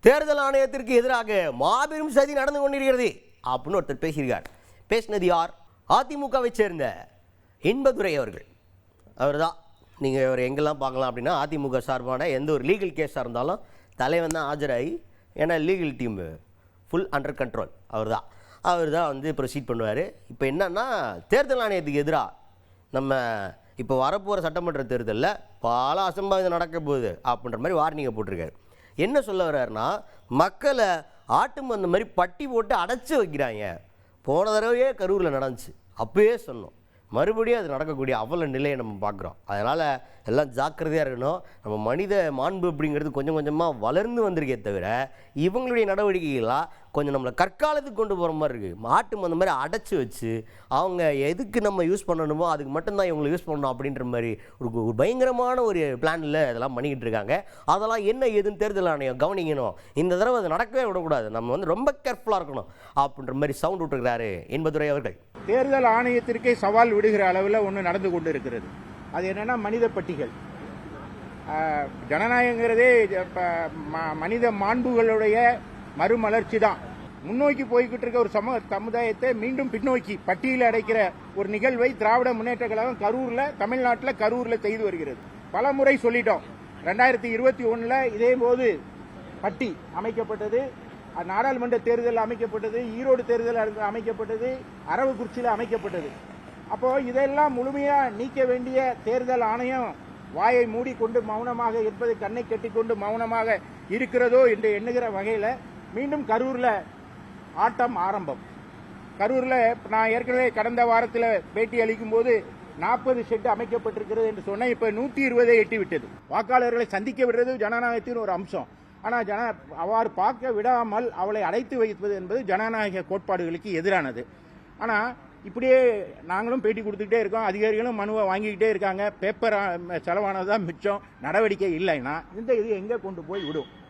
தேர்தல் ஆணையத்திற்கு எதிராக மாபெரும் சதி நடந்து கொண்டிருக்கிறது அப்படின்னு ஒருத்தர் பேசியிருக்கார். பேசினது யார்? அதிமுகவை சேர்ந்த இன்பதுரை அவர்கள். அவர் தான் நீங்கள் அவர் எங்கெல்லாம் பார்க்கலாம் அப்படின்னா அதிமுக சார்பான எந்த ஒரு லீகல் கேஸாக இருந்தாலும் தலைவன் தான் ஆஜராகி, ஏன்னா legal team full under control அவர் தான் வந்து ப்ரொசீட் பண்ணுவார். இப்போ என்னன்னா தேர்தல் ஆணையத்துக்கு எதிராக நம்ம இப்போ வரப்போகிற சட்டமன்ற தேர்தலில் பல அசம்பாவிதம் நடக்க போகுது அப்படின்ற மாதிரி வார்னிங்கை போட்டிருக்காரு. என்ன சொல்ல வர்றாருன்னா, மக்களை ஆட்டும் அந்த மாதிரி பட்டி போட்டு அடைச்சி வைக்கிறாங்க. போன தடவையே கரூரில் நடந்துச்சு, அப்பயே சொன்னோம், மறுபடியும் அது நடக்கக்கூடிய அவல நிலையை நம்ம பார்க்குறோம். அதனால் எல்லாம் ஜாக்கிரதையாக இருக்கணும். நம்ம மனித மாண்பு அப்படிங்கிறது கொஞ்சம் கொஞ்சமாக வளர்ந்து வந்திருக்கே தவிர இவங்களுடைய நடவடிக்கைகளாக கொஞ்சம் நம்மளை கற்காலத்துக்கு கொண்டு போகிற மாதிரி இருக்குது. மாட்டு அந்த மாதிரி அடைச்சி வச்சு அவங்க எதுக்கு நம்ம யூஸ் பண்ணணுமோ அதுக்கு மட்டும்தான் இவங்களை யூஸ் பண்ணணும் அப்படின்ற மாதிரி ஒரு பயங்கரமான ஒரு பிளானில் இதெல்லாம் பண்ணிக்கிட்டு இருக்காங்க. அதெல்லாம் என்ன ஏதுன்னு தேர்தல் ஆணையம் கவனிக்கணும். இந்த தடவை அது நடக்கவே விடக்கூடாது, நம்ம வந்து ரொம்ப கேர்ஃபுல்லாக இருக்கணும் அப்படின்ற மாதிரி சவுண்ட் விட்டுருக்கிறாரு என்பதுரை அவர்கள். தேர்தல் ஆணையத்திற்கே சவால் விடுகிற அளவில் ஒன்று நடந்து கொண்டு இருக்கிறது. அது என்னன்னா மனித பட்டிகள். ஜனநாயகங்கிறதே மனித மாண்புகளுடைய மறுமலர்ச்சி தான். முன்னோக்கி போய்கிட்டு இருக்க ஒரு சமுதாயத்தை மீண்டும் பின்னோக்கி பட்டியலில் அடைக்கிற ஒரு நிகழ்வை திராவிட முன்னேற்ற கழகம் தமிழ்நாட்டில் கரூரில் செய்து வருகிறது. பல முறை சொல்லிட்டோம். 2021 இதே போது பட்டி அமைக்கப்பட்டது, நாடாளுமன்ற தேர்தல் அமைக்கப்பட்டது, ஈரோடு தேர்தல் அமைக்கப்பட்டது, அரவக்குறிச்சியில் அமைக்கப்பட்டது. அப்போ இதெல்லாம் முழுமையா நீக்க வேண்டிய தேர்தல் ஆணையம் வாயை மூடிக்கொண்டு மௌனமாக இருப்பது, கண்ணை கட்டிக்கொண்டு மௌனமாக இருக்கிறதோ என்று எண்ணுகிற வகையில் மீண்டும் கரூர்ல ஆட்டம் ஆரம்பம். கரூர்ல நான் ஏற்கனவே கடந்த வாரத்தில் பேட்டி அளிக்கும் போது 40 ஷெட் அமைக்கப்பட்டிருக்கிறது என்று சொன்ன, இப்ப 120 எட்டி விட்டது. வாக்காளர்களை சந்திக்க விடுறது ஜனநாயகத்தின் ஒரு அம்சம். ஆனால் அவ்வாறு பார்க்க விடாமல் அவளை அடைத்து வைப்பது என்பது ஜனநாயக கோட்பாடுகளுக்கு எதிரானது. ஆனால் இப்படியே நாங்களும் பேட்டி கொடுத்துக்கிட்டே இருக்கோம், அதிகாரிகளும் மனுவை வாங்கிக்கிட்டே இருக்காங்க. பேப்பர் செலவானதுதான் மிச்சம், நடவடிக்கை இல்லைன்னா இது எங்கே கொண்டு போய் விடும்?